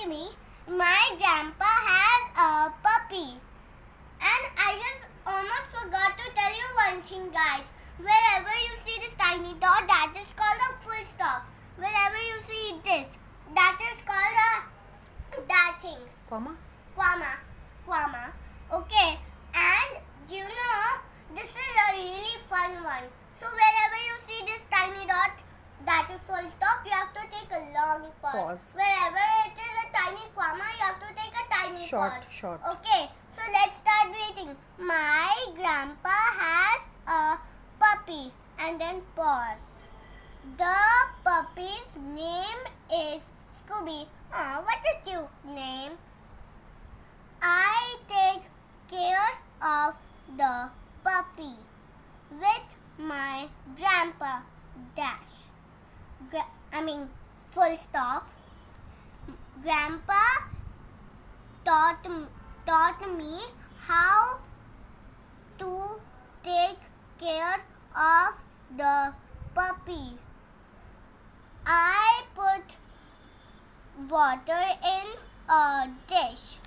tell me, my grandpa has a puppy. And I just almost forgot to tell you one thing, guys. Wherever you see this tiny dot, that is called a full stop. Wherever you see this, that is called that thing. Comma. Comma. Okay. And you know, this is a really fun one. So wherever you see this tiny dot, that is full stop, you have to take a long pause. Wherever it is a tiny comma, you have to take a tiny pause. Short. Okay, so let's start reading. My grandpa has a puppy. And then pause. The puppy's name is Scooby. Oh, what a cute name. I take care of the puppy with my grandpa. Full stop. Grandpa taught me how to take care of the puppy. I put water in a dish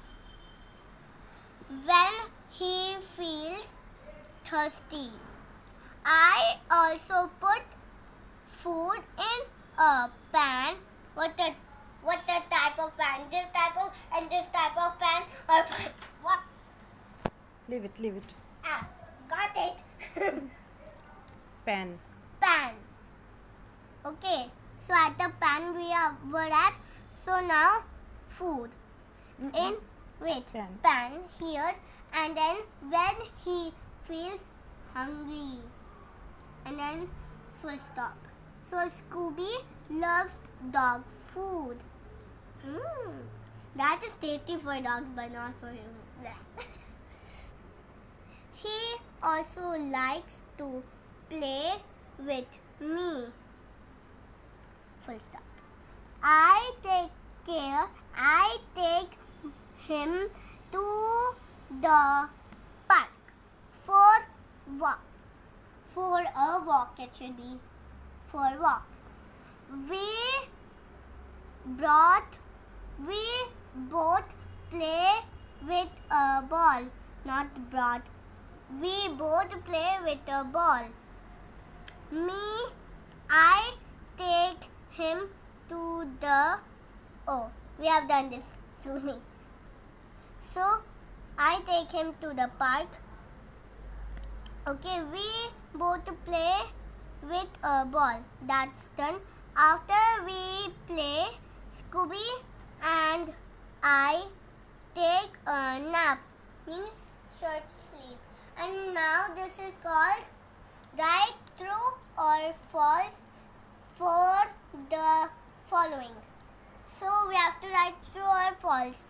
when he feels thirsty. I also put food in a pan. What the type of pan? This type of and this type of pan or what? Leave it. Ah, got it. Pan. Okay. So at the pan were at. So now food in pan here, and then when he feels hungry, and then full stop. So Scooby loves dog food. That is tasty for dogs, but not for him. He also likes to play with me. Full stop. I take him to the park for a walk. It should be for a walk. We both play with a ball. Not brought. We both play with a ball. I take him to the... Oh, we have done this soon. So, I take him to the park. Okay, we both play with a ball. That's done. After we play, Scooby and I take a nap. Means short sleep. And now this is called write true or false for the following. So we have to write true or false.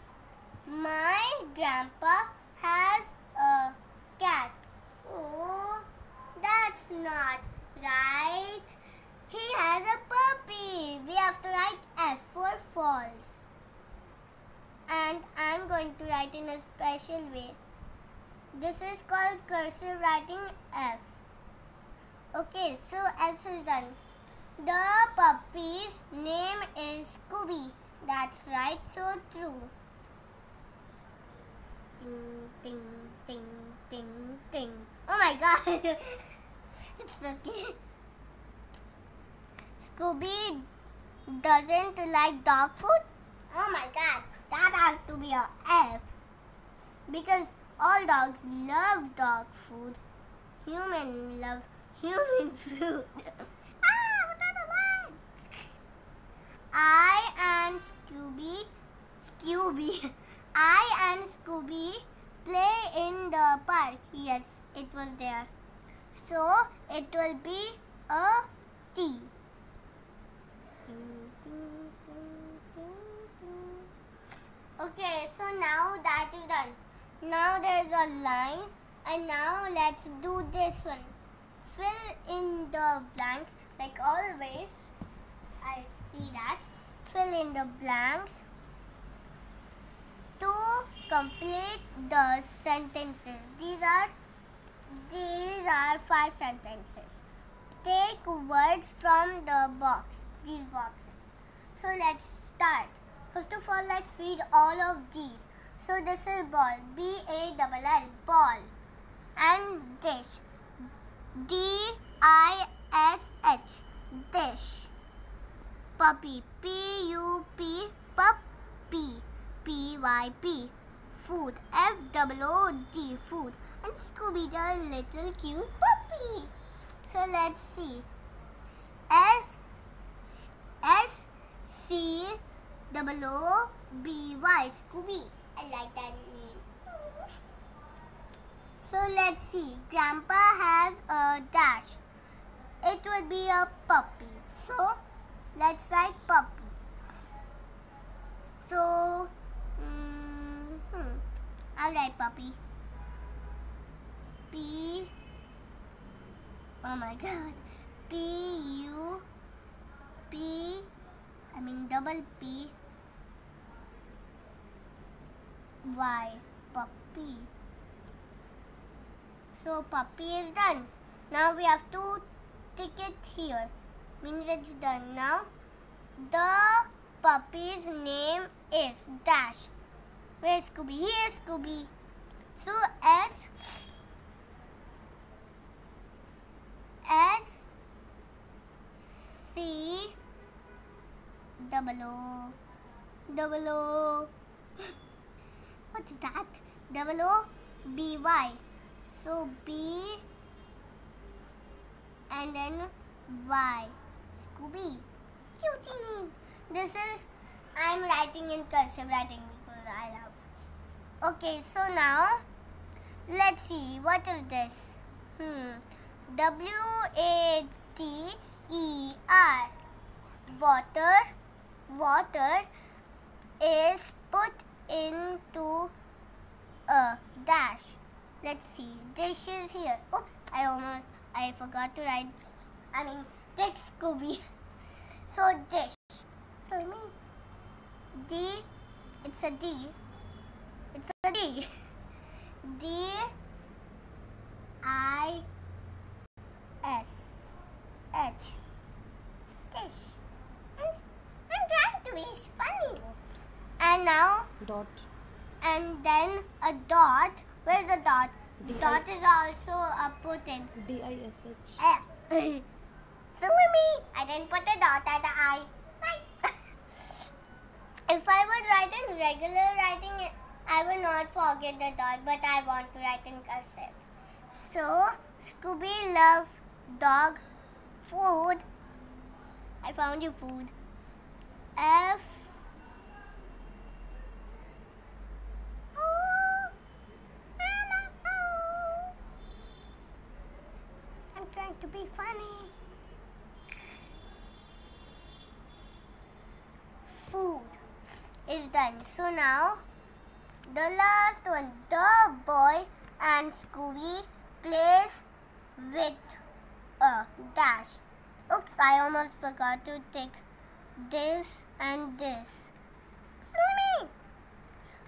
My grandpa has a cat. Oh, that's not right. He has a puppy. We have to write F for false. And I'm going to write in a special way. This is called cursive writing F. Okay, so F is done. The puppy's name is Scooby. That's right, so true. Ting, ting, ting, ting, ting. Oh my god. It's okay. Scooby doesn't like dog food? Oh my god. That has to be a F. Because all dogs love dog food. Humans love human food. I and Scooby play in the park. Yes, it was there. So it will be a T. Okay, so now that is done. Now there is a line, and now let's do this one. Fill in the blanks like always. I see that. Fill in the blanks to complete the sentences. These are 5 sentences. Take words from the box. These boxes. So let's start. First of all, let's read all of these. So this is ball, B-A-L-L, ball. And dish, D-I-S-H, dish. Puppy, P-U-P, puppy, P-Y-P. Food, F-O-O-D, food. And Scooby, the little cute puppy. So let's see. S-C-O-O-B-Y, Scooby. I like that name. So let's see. Grandpa has a dash. It would be a puppy. So let's write puppy. So I'll write puppy. P. Oh my God. P-U-P. Double P. Y. Puppy. So puppy is done. Now we have to tick it here. Means it's done. Now the puppy's name is dash. Where's Scooby? Here, Scooby. So S-C-O-O. What's that? O-O-B-Y. So B and then Y. Scooby. Cutie name. This is, I'm writing in cursive writing because I love. Okay, so now let's see. What is this? W-A-T-E-R. Water. Water is put into a dash. Let's see. Dish is here. Oops, I forgot to write. Take Scooby. So dish. So D. It's a D. It's a D. D-I-S-H. Dish. I'm trying to be funny. And now Dot. And then a dot. Where's the dot? Dot is also a put in. D-I-S-H. So with me, I didn't put a dot at the I. If I was writing regular writing, I will not forget the dot, but I want to write in cursive. So Scooby loves dog food. I found you food. F. I'm trying to be funny. Food is done. So now the last one, the boy and Scooby plays with a dash. Oops, I almost forgot to take this and this. Scooby.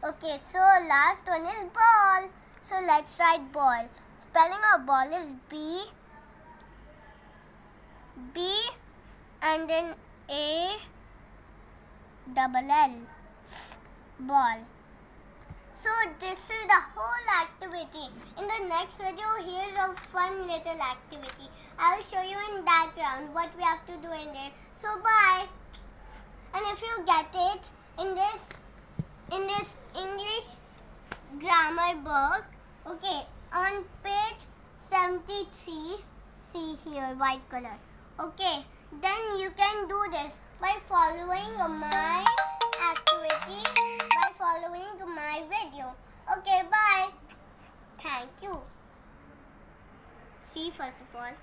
Okay, so last one is ball. So let's write ball. Spelling of ball is B and then A-double-L. Ball. So this is the whole activity. In the next video, here's a fun little activity. I'll show you in that round what we have to do in there. So bye. And if you get it in this English grammar book, okay, on page 73, see here, white color. Okay, then you can do this by following my activity, by following my video. Okay, bye. Thank you. See first of all.